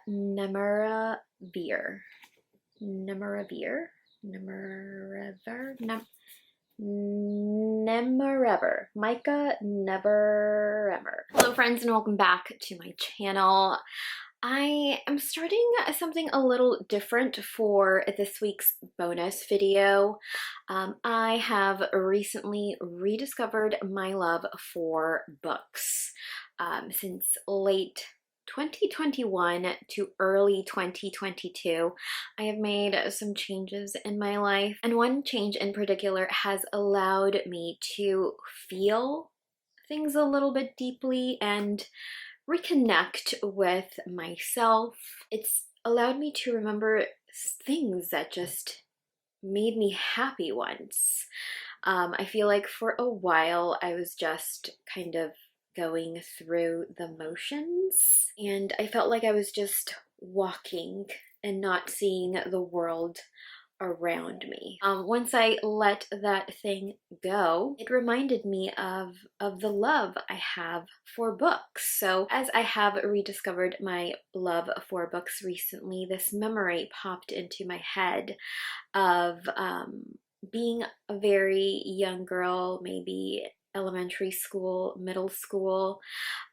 Nemravir. Nemravir? Nemravir? Nemravir. Micah Nemravir. Hello friends and welcome back to my channel. I am starting something a little different for this week's bonus video. I have recently rediscovered my love for books. Since late 2021 to early 2022, I have made some changes in my life, and one change in particular has allowed me to feel things a little bit deeply and reconnect with myself. It's allowed me to remember things that just made me happy once. I feel like for a while I was just kind of going through the motions, and I felt like I was just walking and not seeing the world around me. Once I let that thing go, it reminded me of the love I have for books. So as I have rediscovered my love for books recently, this memory popped into my head of being a very young girl, maybe elementary school, middle school,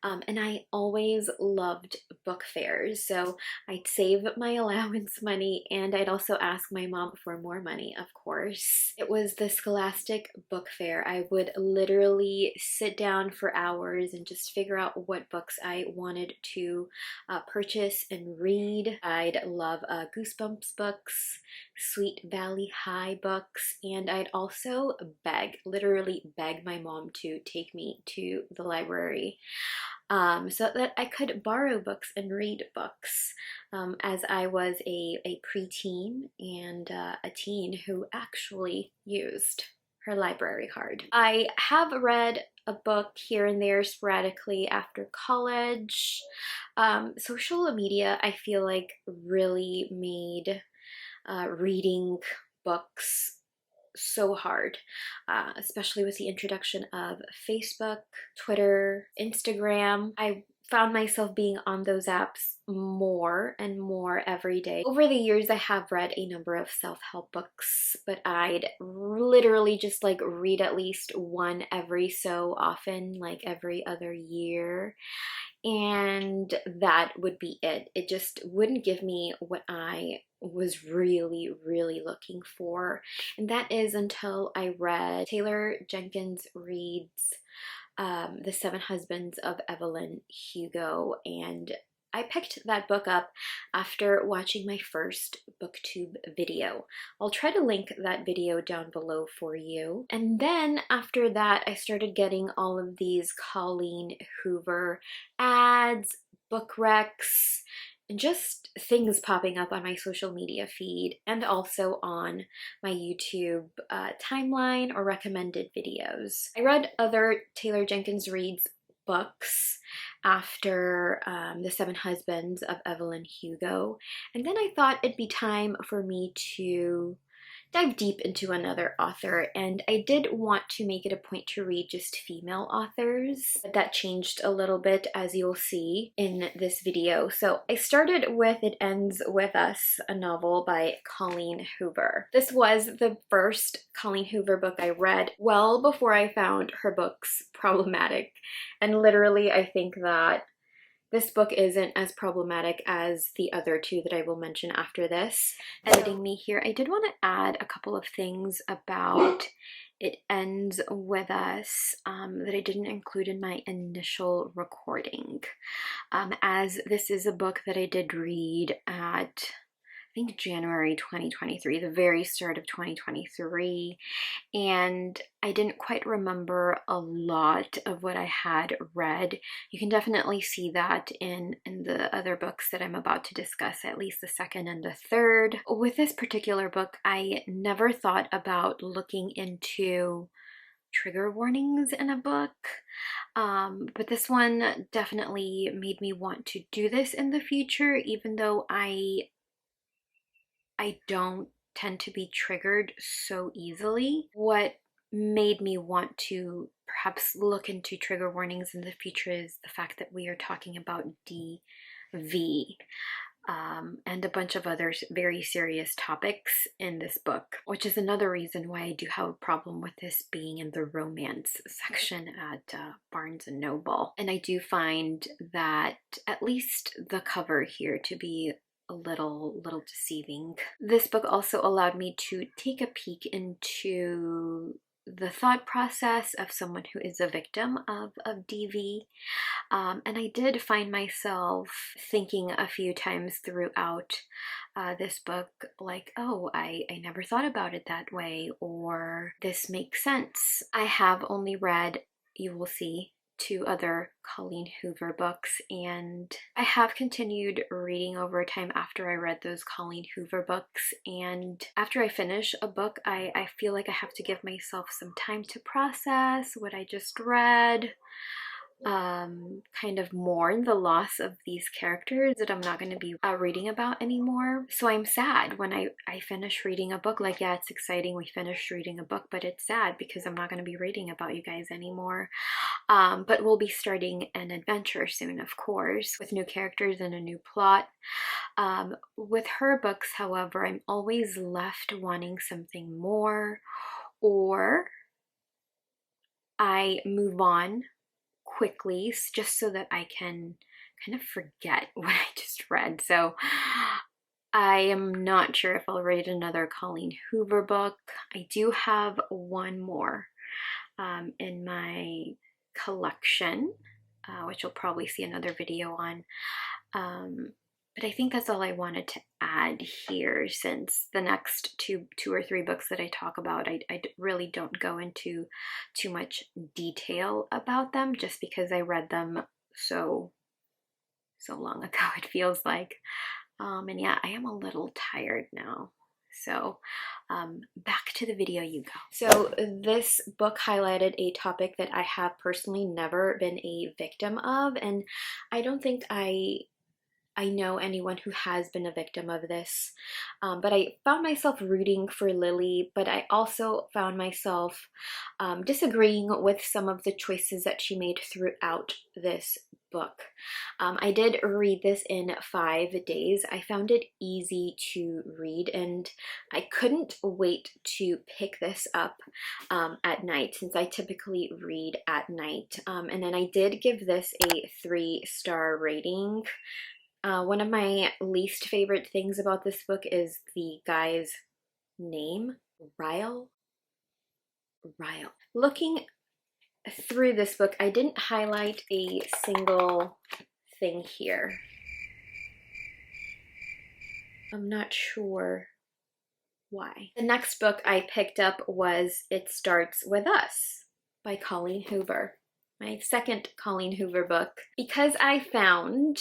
and I always loved book fairs. So I'd save my allowance money and I'd also ask my mom for more money, of course. It was the Scholastic Book Fair. I would literally sit down for hours and just figure out what books I wanted to purchase and read. I'd love Goosebumps books, Sweet Valley High books, and I'd also literally beg my mom to take me to the library so that I could borrow books and read books, as I was a preteen and a teen who actually used her library card. I have read a book here and there sporadically after college. Social media, I feel like, really made reading books so hard, especially with the introduction of Facebook, Twitter, Instagram. I found myself being on those apps more and more every day. Over the years, I have read a number of self-help books, but I'd literally just like read at least one every so often, like every other year. And that would be it. It just wouldn't give me what I was really looking for. And that is until I read Taylor Jenkins Reid's The Seven Husbands of Evelyn Hugo, and I picked that book up after watching my first booktube video. I'll try to link that video down below for you. And then after that, I started getting all of these Colleen Hoover ads, book recs, and just things popping up on my social media feed and also on my YouTube timeline or recommended videos. I read other Taylor Jenkins Reid's books after The Seven Husbands of Evelyn Hugo, and then I thought it'd be time for me to dive deep into another author, and I did want to make it a point to read just female authors, but that changed a little bit, as you'll see in this video. So I started with It Ends With Us, a novel by Colleen Hoover. This was the first Colleen Hoover book I read well before I found her books problematic, and literally I think that this book isn't as problematic as the other two that I will mention after this. Editing me here, I did want to add a couple of things about It Ends With Us that I didn't include in my initial recording. As this is a book that I did read at, I think, January 2023, the very start of 2023, and I didn't quite remember a lot of what I had read. You can definitely see that in the other books that I'm about to discuss, at least the second and the third. With this particular book, I never thought about looking into trigger warnings in a book, but this one definitely made me want to do this in the future, even though I don't tend to be triggered so easily. What made me want to perhaps look into trigger warnings in the future is the fact that we are talking about DV. and a bunch of other very serious topics in this book, which is another reason why I do have a problem with this being in the romance section at Barnes & Noble. And I do find that at least the cover here to be a little deceiving. This book also allowed me to take a peek into the thought process of someone who is a victim of DV. And I did find myself thinking a few times throughout this book, like, oh, I never thought about it that way, or this makes sense. I have only read, you will see, 2 other Colleen Hoover books, and I have continued reading over time after I read those Colleen Hoover books. And after I finish a book, I feel like I have to give myself some time to process what I just read, kind of mourn the loss of these characters that I'm not going to be reading about anymore. So I'm sad when I finish reading a book. Like, yeah, it's exciting, we finished reading a book, but it's sad because I'm not going to be reading about you guys anymore. But we'll be starting an adventure soon, of course, with new characters and a new plot. With her books, however, I'm always left wanting something more, or I move on quickly just so that I can kind of forget what I just read. So I am not sure if I'll read another Colleen Hoover book. I do have one more in my collection, which you'll probably see another video on. But I think that's all I wanted to add here, since the next two or three books that I talk about, I really don't go into too much detail about them, just because I read them so long ago, it feels like. And yeah, I am a little tired now. So back to the video you go. So this book highlighted a topic that I have personally never been a victim of, and I don't think I know anyone who has been a victim of this, but I found myself rooting for Lily, but I also found myself disagreeing with some of the choices that she made throughout this book. I did read this in 5 days. I found it easy to read, and I couldn't wait to pick this up at night, since I typically read at night. And then I did give this a 3-star rating. One of my least favorite things about this book is the guy's name, Ryle. Looking through this book, I didn't highlight a single thing here. I'm not sure why. The next book I picked up was It Starts With Us by Colleen Hoover. My second Colleen Hoover book, because I found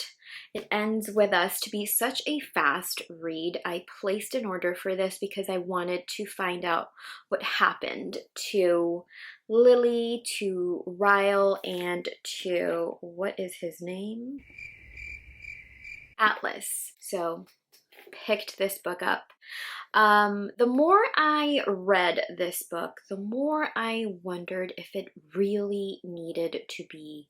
It Ends With Us to be such a fast read. I placed an order for this because I wanted to find out what happened to Lily, to Ryle, and to, what is his name? Atlas. So picked this book up. The more I read this book, the more I wondered if it really needed to be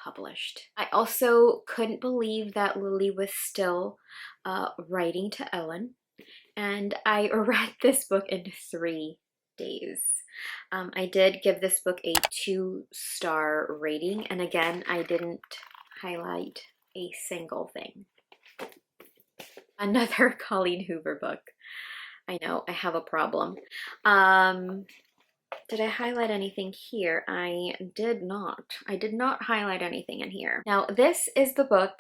published. I also couldn't believe that Lily was still writing to Ellen, and I read this book in 3 days. I did give this book a 2-star rating, and again, I didn't highlight a single thing. Another Colleen Hoover book. I know, I have a problem. Did I highlight anything here? I did not. I did not highlight anything in here. Now, this is the book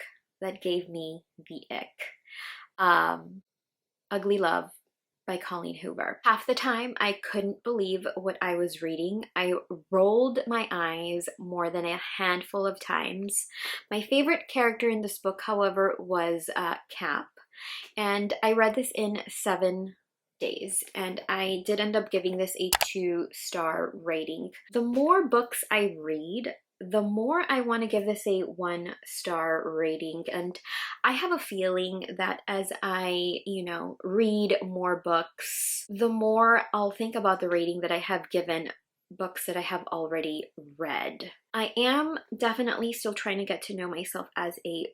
that gave me the ick. Ugly Love by Colleen Hoover. Half the time, I couldn't believe what I was reading. I rolled my eyes more than a handful of times. My favorite character in this book, however, was Cap. And I read this in 7 days, and I did end up giving this a 2-star rating. The more books I read, the more I want to give this a 1-star rating, and I have a feeling that as I, read more books, the more I'll think about the rating that I have given books that I have already read. I am definitely still trying to get to know myself as a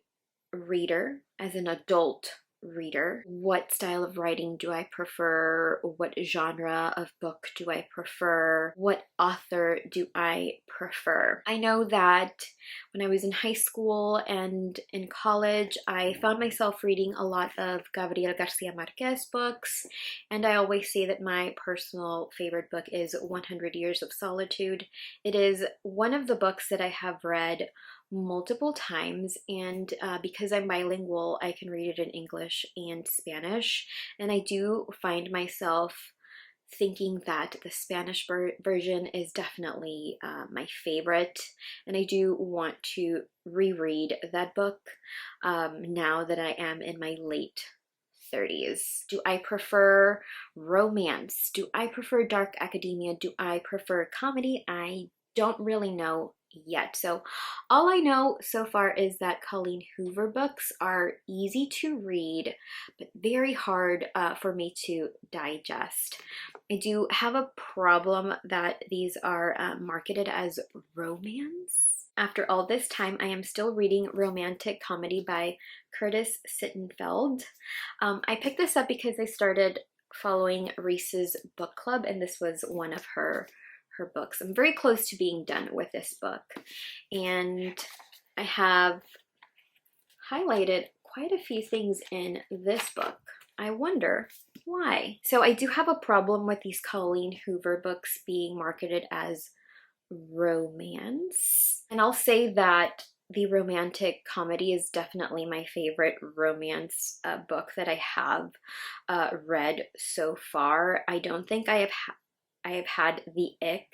reader, as an adult reader. What style of writing do I prefer? What genre of book do I prefer? What author do I prefer? I know that when I was in high school and in college, I found myself reading a lot of Gabriel Garcia Marquez books, and I always say that my personal favorite book is 100 Years of Solitude. It is one of the books that I have read multiple times, and because I'm bilingual, I can read it in English and Spanish, and I do find myself thinking that the Spanish version is definitely my favorite, and I do want to reread that book now that I am in my late 30s. Do I prefer romance? Do I prefer dark academia? Do I prefer comedy? I don't really know yet. So all I know so far is that Colleen Hoover books are easy to read, but very hard for me to digest. I do have a problem that these are marketed as romance. After all this time, I am still reading romantic comedy by Curtis Sittenfeld. I picked this up because I started following Reese's book club, and this was one of her books. I'm very close to being done with this book, and I have highlighted quite a few things in this book. I wonder why. So I do have a problem with these Colleen Hoover books being marketed as romance, and I'll say that the romantic comedy is definitely my favorite romance book that I have read so far. I don't think I have had the ick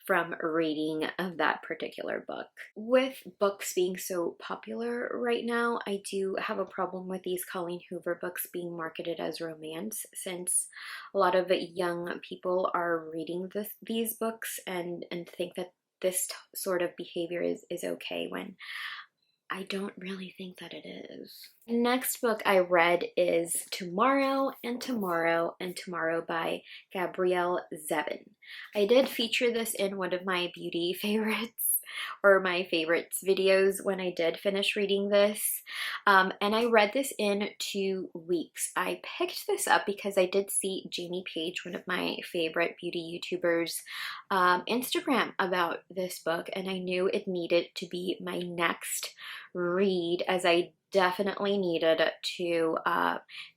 from reading that particular book. With books being so popular right now, I do have a problem with these Colleen Hoover books being marketed as romance, since a lot of young people are reading these books and think that this sort of behavior is okay, when I don't really think that it is. The next book I read is Tomorrow and Tomorrow and Tomorrow by Gabrielle Zevin. I did feature this in one of my beauty favorites, or my favorites videos, when I did finish reading this, and I read this in 2 weeks. I picked this up because I did see Jamie Page, one of my favorite beauty YouTubers, Instagram about this book, and I knew it needed to be my next read, as I definitely needed to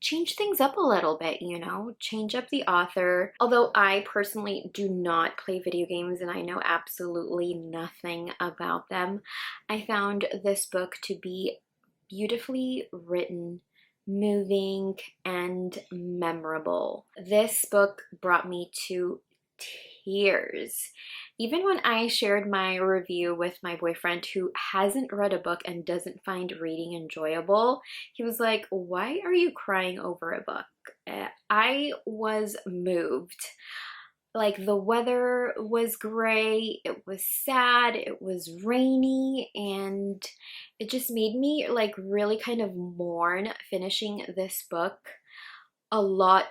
change things up a little bit, you know, change up the author. Although I personally do not play video games and I know absolutely nothing about them, I found this book to be beautifully written, moving, and memorable. This book brought me to tears. Even when I shared my review with my boyfriend, who hasn't read a book and doesn't find reading enjoyable, he was like, "Why are you crying over a book?" I was moved. Like, the weather was gray, it was sad, it was rainy, and it just made me like really kind of mourn finishing this book a lot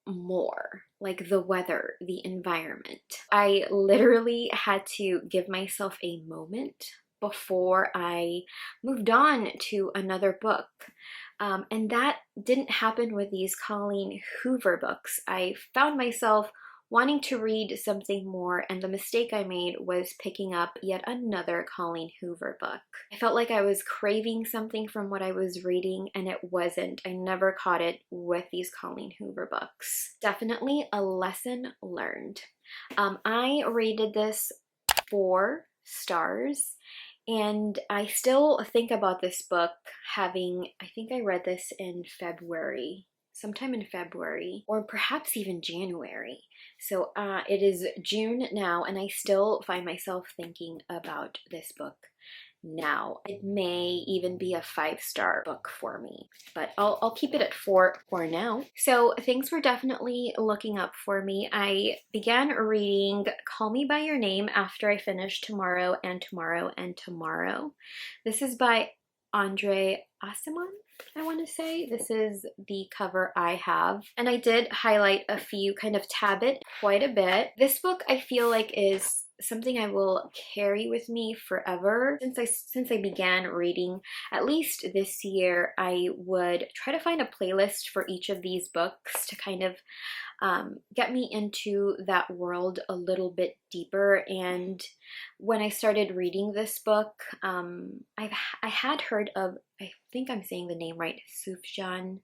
more. Like the weather, the environment. I literally had to give myself a moment before I moved on to another book. And that didn't happen with these Colleen Hoover books. I found myself wanting to read something more, and the mistake I made was picking up yet another Colleen Hoover book. I felt like I was craving something from what I was reading, and it wasn't. I never caught it with these Colleen Hoover books. Definitely a lesson learned. I rated this 4 stars, and I still think about this book having, I think I read this in February, sometime in February, or perhaps even January. So it is June now, and I still find myself thinking about this book now. It may even be a 5-star book for me, but I'll keep it at 4 for now. So things were definitely looking up for me. I began reading Call Me By Your Name after I finished Tomorrow and Tomorrow and Tomorrow. This is by Andre Aciman, I want to say. This is the cover I have, and I did highlight a few, kind of tab it quite a bit. This book I feel like is something I will carry with me forever. Since I began reading, at least this year, I would try to find a playlist for each of these books to kind of get me into that world a little bit deeper. And when I started reading this book, I had heard of, I think I'm saying the name right, Sufjan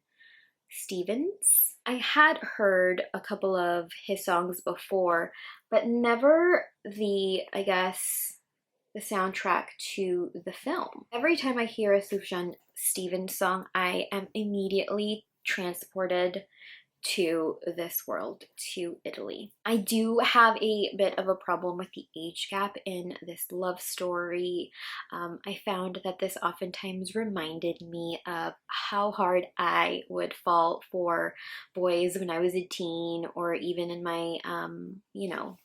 Stevens. I had heard a couple of his songs before, but never the, I guess, the soundtrack to the film. Every time I hear a Sufjan Stevens song, I am immediately transported to this world, to Italy. I do have a bit of a problem with the age gap in this love story. I found that this oftentimes reminded me of how hard I would fall for boys when I was a teen, or even in my, you know,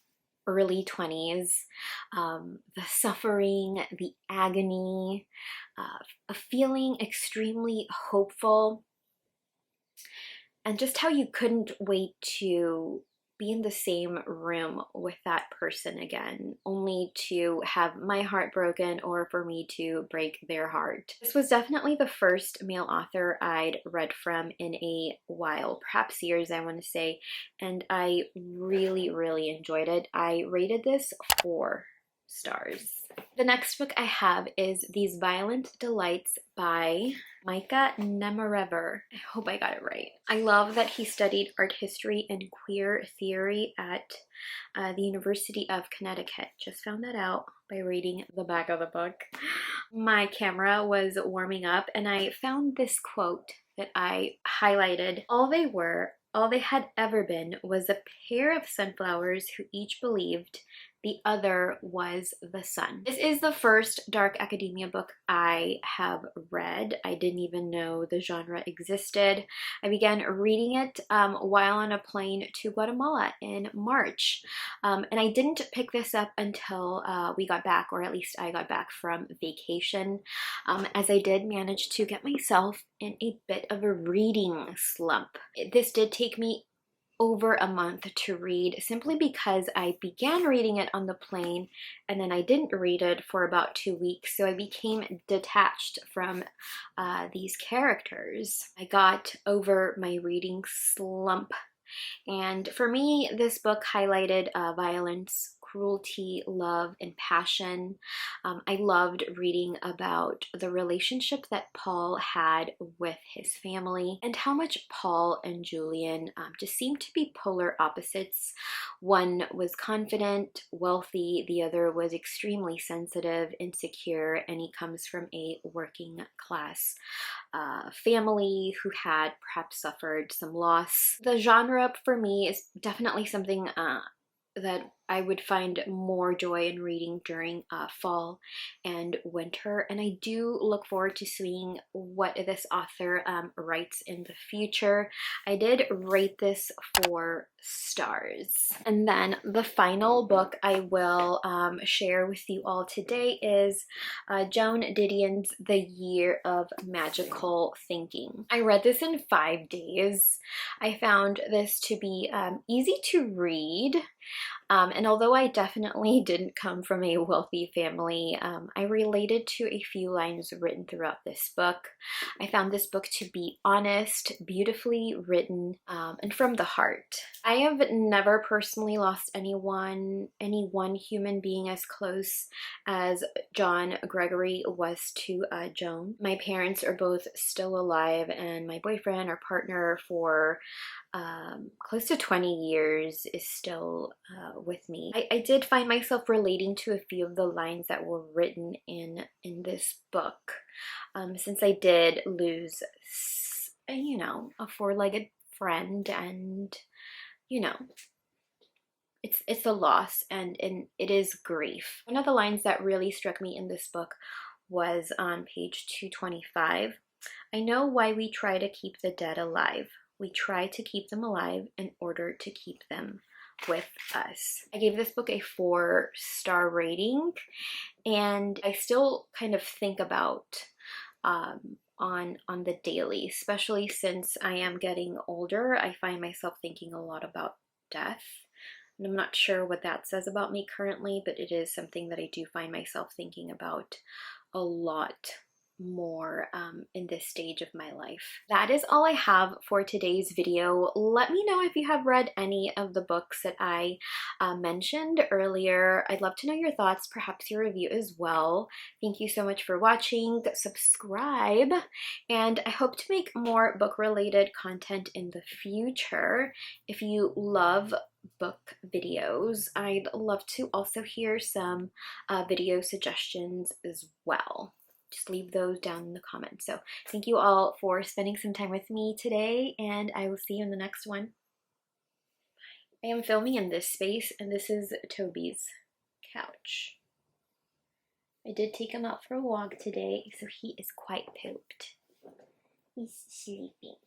early 20s. The suffering, the agony, of feeling extremely hopeful, and just how you couldn't wait to be in the same room with that person again, only to have my heart broken or for me to break their heart. This was definitely the first male author I'd read from in a while, perhaps years I want to say, and I really, really enjoyed it. I rated this 4 stars. The next book I have is These Violent Delights by Micah Nemerever. I hope I got it right. I love that he studied art history and queer theory at the University of Connecticut. Just found that out by reading the back of the book. My camera was warming up and I found this quote that I highlighted. All they had ever been was a pair of sunflowers who each believed the other was the sun. This is the first dark academia book I have read. I didn't even know the genre existed. I began reading it while on a plane to Guatemala in March. And I didn't pick this up until we got back, or at least I got back from vacation, as I did manage to get myself in a bit of a reading slump. This did take me over a month to read, simply because I began reading it on the plane and then I didn't read it for about 2 weeks, so I became detached from these characters. I got over my reading slump, and for me this book highlighted violence, cruelty, love, and passion. I loved reading about the relationship that Paul had with his family and how much Paul and Julian just seemed to be polar opposites. One was confident, wealthy, the other was extremely sensitive, insecure, and he comes from a working class family who had perhaps suffered some loss. The genre for me is definitely something that I would find more joy in reading during fall and winter, and I do look forward to seeing what this author writes in the future. I did rate this 4 stars. And then the final book I will share with you all today is Joan Didion's The Year of Magical Thinking. I read this in 5 days. I found this to be easy to read. And although I definitely didn't come from a wealthy family, I related to a few lines written throughout this book. I found this book to be honest, beautifully written, and from the heart. I have never personally lost any one human being as close as John Gregory was to Joan. My parents are both still alive, and my boyfriend or partner for close to 20 years is still with me. I did find myself relating to a few of the lines that were written in this book, since I did lose, you know, a 4-legged friend, and you know, it's a loss, and it is grief. One of the lines that really struck me in this book was on page 225. I know why we try to keep the dead alive. We try to keep them alive in order to keep them with us. I gave this book a 4-star rating, and I still kind of think about on the daily, especially since I am getting older. I find myself thinking a lot about death. And I'm not sure what that says about me currently, but it is something that I do find myself thinking about a lot more in this stage of my life. That is all I have for today's video. Let me know if you have read any of the books that I mentioned earlier. I'd love to know your thoughts, perhaps your review as well. Thank you so much for watching. Subscribe, and I hope to make more book-related content in the future. If you love book videos, I'd love to also hear some video suggestions as well. Just leave those down in the comments. So thank you all for spending some time with me today, and I will see you in the next one. I am filming in this space, and this is Toby's couch. I did take him out for a walk today, so he is quite pooped. He's sleeping.